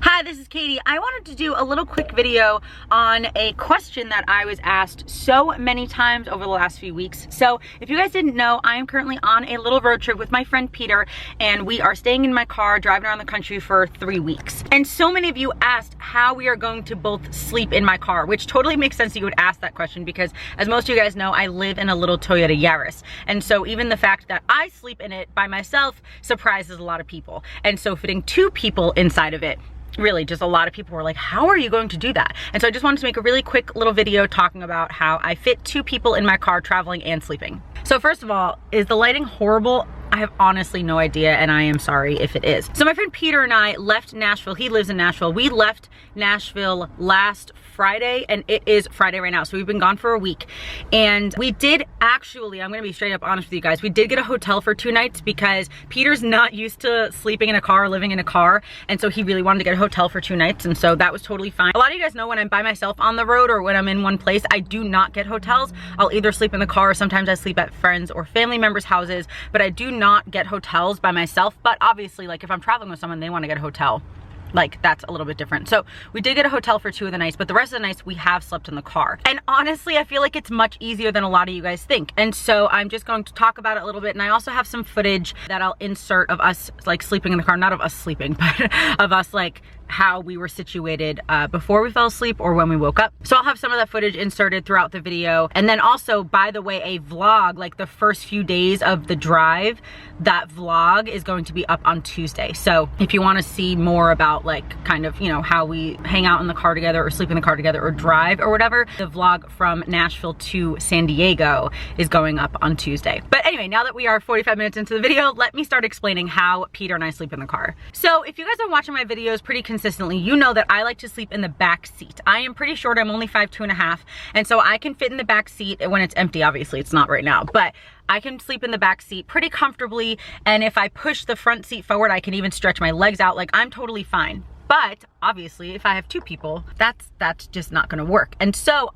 Hi, this is Katie. I wanted to do a little quick video on a question that I was asked so many times over the last few weeks. So if you guys didn't know, I am currently on a little road trip with my friend Peter, and we are staying in my car, driving around the country for 3 weeks. And so many of you asked how we are going to both sleep in my car, which totally makes sense you would ask that question because, as most of you guys know, I live in a little Toyota Yaris. And so even the fact that I sleep in it by myself surprises a lot of people. And so fitting 2 people inside of it, really just a lot of people were like, how are you going to do that? And so I just wanted to make a really quick little video talking about how I fit 2 people in my car traveling and sleeping. So first of all, is the lighting horrible? I have honestly no idea, and I am sorry if it is. So my friend Peter and I left Nashville. He lives in Nashville. We left Nashville last Friday, and it is Friday right now. So we've been gone for a week. And we did actually, I'm gonna be straight up honest with you guys, we did get a hotel for 2 nights because Peter's not used to sleeping in a car, living in a car. And so he really wanted to get a hotel for 2 nights. And so that was totally fine. A lot of you guys know when I'm by myself on the road or when I'm in one place, I do not get hotels. I'll either sleep in the car or sometimes I sleep at friends or family members' houses, but I do not get hotels by myself. But obviously, like if I'm traveling with someone, they want to get a hotel. Like that's a little bit different. So we did get a hotel for 2 of the nights, but the rest of the nights we have slept in the car. And honestly, I feel like it's much easier than a lot of you guys think. And so I'm just going to talk about it a little bit. And I also have some footage that I'll insert of us like sleeping in the car, not of us sleeping, but of us like how we were situated before we fell asleep or when we woke up. So I'll have some of that footage inserted throughout the video. And then also, by the way, a vlog, like the first few days of the drive, that vlog is going to be up on Tuesday. So if you want to see more about like kind of, you know, how we hang out in the car together or sleep in the car together or drive or whatever, the vlog from Nashville to San Diego is going up on Tuesday. But anyway, now that we are 45 minutes into the video, let me start explaining how Peter and I sleep in the car. So if you guys are watching my videos pretty consistently, you know that I like to sleep in the back seat. I am pretty short, I'm only 5'2½", and so I can fit in the back seat when it's empty. Obviously it's not right now, but I can sleep in the back seat pretty comfortably, and if I push the front seat forward, I can even stretch my legs out. Like I'm totally fine. But obviously if I have 2 people, that's just not gonna work. And so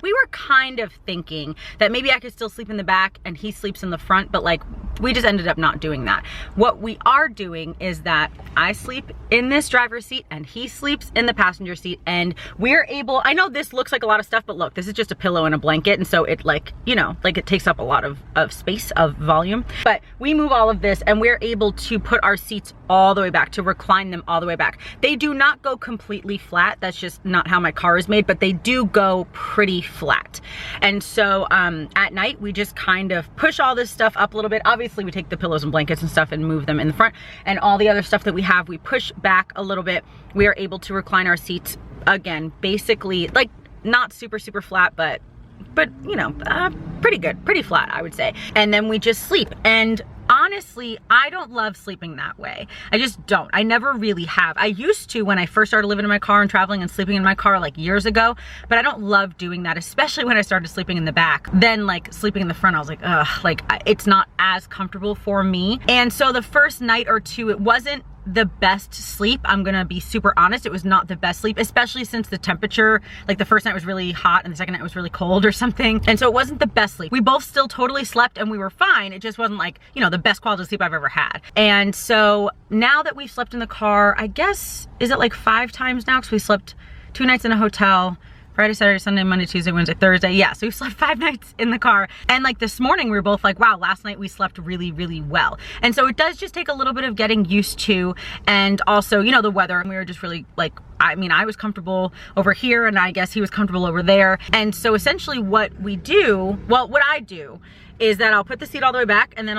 we were kind of thinking that maybe I could still sleep in the back and he sleeps in the front, but like we just ended up not doing that. What we are doing is that I sleep in this driver's seat and he sleeps in the passenger seat, and we're able, I know this looks like a lot of stuff, but look, this is just a pillow and a blanket, and so it like, you know, like it takes up a lot of space, of volume. But we move all of this and we're able to put our seats all the way back, to recline them all the way back. They do not go completely flat. That's just not how my car is made, but they do go pretty flat. And so at night, we just kind of push all this stuff up a little bit. Obviously, we take the pillows and blankets and stuff and move them in the front, and all the other stuff that we have, we push back a little bit. We are able to recline our seats again, basically like not super flat, but you know, pretty good, pretty flat, I would say. And then we just sleep. And honestly, I don't love sleeping that way. I just don't. I never really have. I used to when I first started living in my car and traveling and sleeping in my car like years ago, but I don't love doing that, especially when I started sleeping in the back. Then like sleeping in the front, I was like, ugh, like it's not as comfortable for me. And so the first night or 2, it wasn't the best sleep. I'm gonna be super honest, it was not the best sleep, especially since the temperature, like the first night was really hot and the second night was really cold or something, and so it wasn't the best sleep. We both still totally slept and we were fine. It just wasn't like, you know, the best quality of sleep I've ever had. And so now that we've slept in the car, I guess, is it like 5 times now, because we slept 2 nights in a hotel, Friday, Saturday, Sunday, Monday, Tuesday, Wednesday, Thursday. Yeah, so we slept 5 nights in the car. And like this morning, we were both like, wow, last night we slept really well. And so it does just take a little bit of getting used to. And also, you know, the weather. And we were just really like, I mean, I was comfortable over here and I guess he was comfortable over there. And so essentially what we do, well, what I do is that I'll put the seat all the way back, and then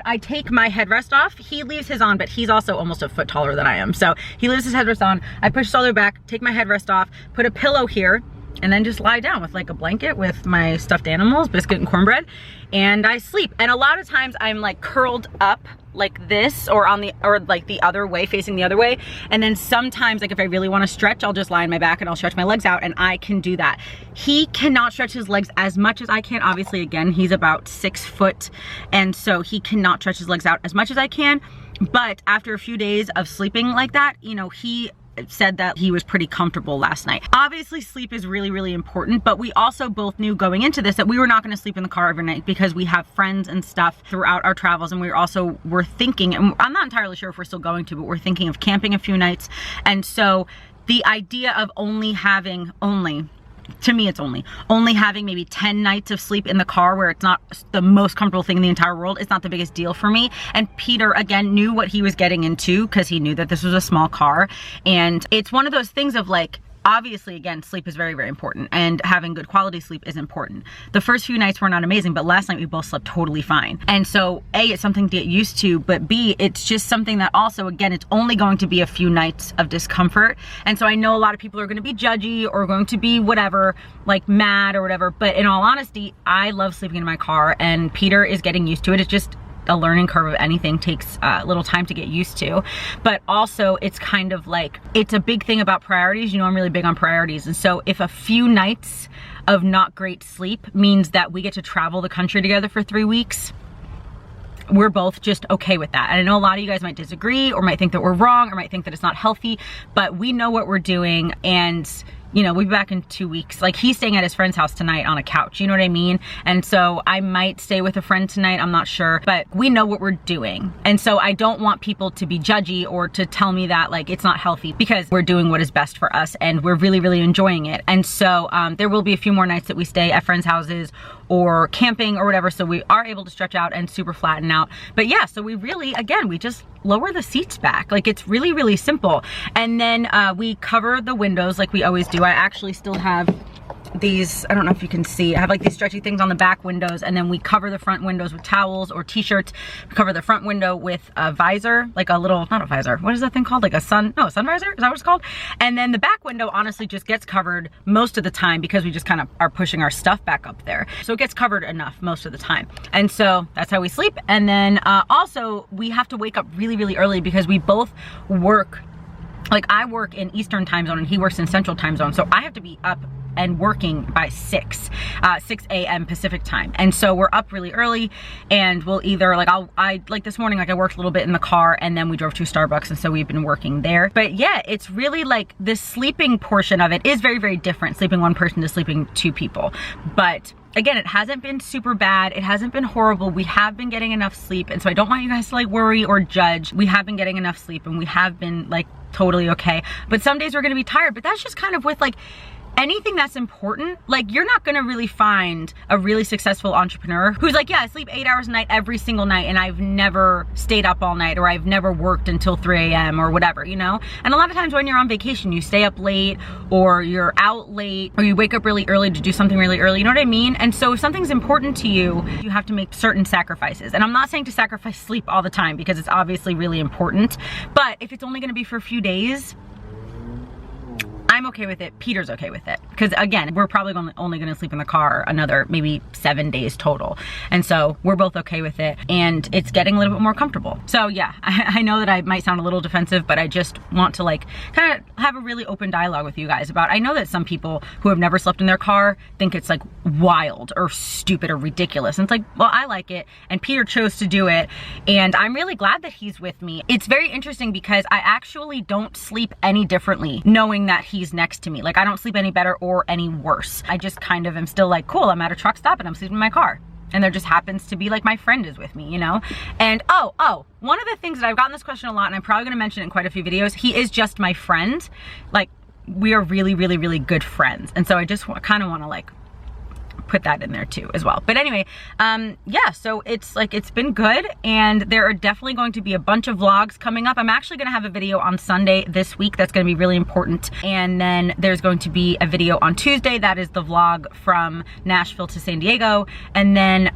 I take my headrest off. He leaves his on, but he's also almost a foot taller than I am. So he leaves his headrest on. I push it all the way back, take my headrest off, put a pillow here, and then just lie down with like a blanket with my stuffed animals, biscuit and cornbread, and I sleep. And a lot of times I'm like curled up like this, or like the other way, facing the other way. And then sometimes, like if I really want to stretch, I'll just lie on my back and I'll stretch my legs out, and I can do that. He cannot stretch his legs as much as I can. Obviously, again, he's about 6 foot, and so he cannot stretch his legs out as much as I can. But after a few days of sleeping like that, you know, he said that he was pretty comfortable last night. Obviously, sleep is really, really important, but we also both knew going into this that we were not going to sleep in the car every night because we have friends and stuff throughout our travels, and we're thinking, and I'm not entirely sure if we're still going to, but we're thinking of camping a few nights. And so the idea of to me, it's only having maybe 10 nights of sleep in the car where it's not the most comfortable thing in the entire world. It's not the biggest deal for me. And Peter, again, knew what he was getting into because he knew that this was a small car. And it's one of those things of like, obviously, again, sleep is very, very important, and having good quality sleep is important. The first few nights were not amazing, but last night we both slept totally fine. And so A, it's something to get used to, but B, it's just something that also, again, it's only going to be a few nights of discomfort. And so I know a lot of people are going to be judgy or going to be whatever, like mad or whatever, but in all honesty, I love sleeping in my car, and Peter is getting used to it. It's just a learning curve of anything takes a little time to get used to. But also, it's kind of like, it's a big thing about priorities. You know, I'm really big on priorities. And so if a few nights of not great sleep means that we get to travel the country together for 3 weeks, we're both just okay with that. And I know a lot of you guys might disagree or might think that we're wrong or might think that it's not healthy, but we know what we're doing. And you know, we'll be back in 2 weeks. Like, he's staying at his friend's house tonight on a couch, you know what I mean? And so I might stay with a friend tonight, I'm not sure, but we know what we're doing. And so I don't want people to be judgy or to tell me that like it's not healthy, because we're doing what is best for us and we're really, really enjoying it. And so there will be a few more nights that we stay at friends' houses or camping or whatever, so we are able to stretch out and super flatten out. But yeah, so we really, again, we just lower the seats back. Like, it's really, really simple. And then we cover the windows like we always do. I actually still have these, I don't know if you can see, I have like these stretchy things on the back windows, and then we cover the front windows with towels or t-shirts. We cover the front window with a visor, like a little, not a visor, what is that thing called? Like a sun visor? Is that what it's called? And then the back window honestly just gets covered most of the time because we just kind of are pushing our stuff back up there. So it gets covered enough most of the time. And so that's how we sleep. And then also we have to wake up really, really early because we both work, like I work in Eastern time zone and he works in Central time zone. So I have to be up and working by 6 a.m. Pacific time. And so we're up really early, and we'll either like, I like this morning, like I worked a little bit in the car and then we drove to Starbucks, and so we've been working there. But yeah, it's really like the sleeping portion of it is very, very different, sleeping one person to sleeping 2 people. But again, it hasn't been super bad. It hasn't been horrible. We have been getting enough sleep. And so I don't want you guys to like worry or judge. We have been getting enough sleep and we have been like totally okay. But some days we're gonna be tired, but that's just kind of with like anything that's important. Like, you're not gonna really find a really successful entrepreneur who's like, yeah, I sleep 8 hours a night every single night and I've never stayed up all night, or I've never worked until 3 a.m. or whatever, you know? And a lot of times when you're on vacation, you stay up late or you're out late or you wake up really early to do something really early, you know what I mean? And so if something's important to you, you have to make certain sacrifices. And I'm not saying to sacrifice sleep all the time because it's obviously really important, but if it's only gonna be for a few days, I'm okay with it. Peter's okay with it. Because again, we're probably only gonna sleep in the car another maybe 7 days total. And so we're both okay with it. And it's getting a little bit more comfortable. So yeah, I know that I might sound a little defensive, but I just want to like kind of have a really open dialogue with you guys about, I know that some people who have never slept in their car think it's like wild or stupid or ridiculous. And it's like, well, I like it. And Peter chose to do it. And I'm really glad that he's with me. It's very interesting because I actually don't sleep any differently knowing that he's next to me. Like, I don't sleep any better or any worse. I just kind of am still like, cool, I'm at a truck stop and I'm sleeping in my car. And there just happens to be like my friend is with me, you know? And oh, one of the things that I've gotten this question a lot, and I'm probably gonna mention it in quite a few videos, he is just my friend. Like, we are really, really, really good friends. And so I just kind of want to like put that in there too as well. But anyway, yeah, so it's like, it's been good, and there are definitely going to be a bunch of vlogs coming up. I'm actually gonna have a video on Sunday this week that's gonna be really important, and then there's going to be a video on Tuesday that is the vlog from Nashville to San Diego, and then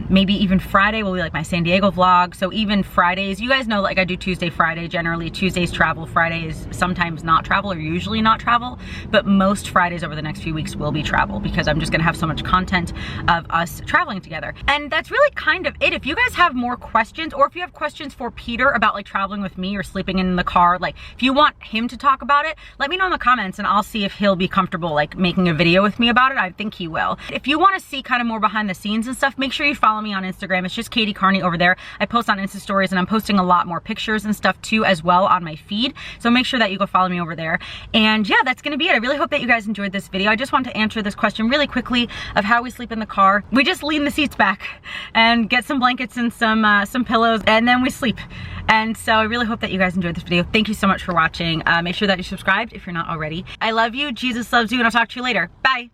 maybe even Friday will be like my San Diego vlog. So even Fridays, you guys know, like I do Tuesday, Friday generally. Tuesdays travel, Fridays sometimes not travel, or usually not travel, but most Fridays over the next few weeks will be travel because I'm just gonna have so much content content of us traveling together. And that's really kind of it. If you guys have more questions, or if you have questions for Peter about like traveling with me or sleeping in the car, like if you want him to talk about it, let me know in the comments and I'll see if he'll be comfortable like making a video with me about it. I think he will. If you want to see kind of more behind the scenes and stuff, make sure you follow me on Instagram. It's just Katie Carney over there. I post on Insta stories and I'm posting a lot more pictures and stuff too as well on my feed. So make sure that you go follow me over there. And yeah, that's gonna be it. I really hope that you guys enjoyed this video. I just want to answer this question really quickly of how we sleep in the car. We just lean the seats back and get some blankets and some pillows, and then we sleep. And so I really hope that you guys enjoyed this video. Thank you so much for watching. Make sure that you're subscribed if you're not already. I love you, Jesus loves you, and I'll talk to you later. Bye.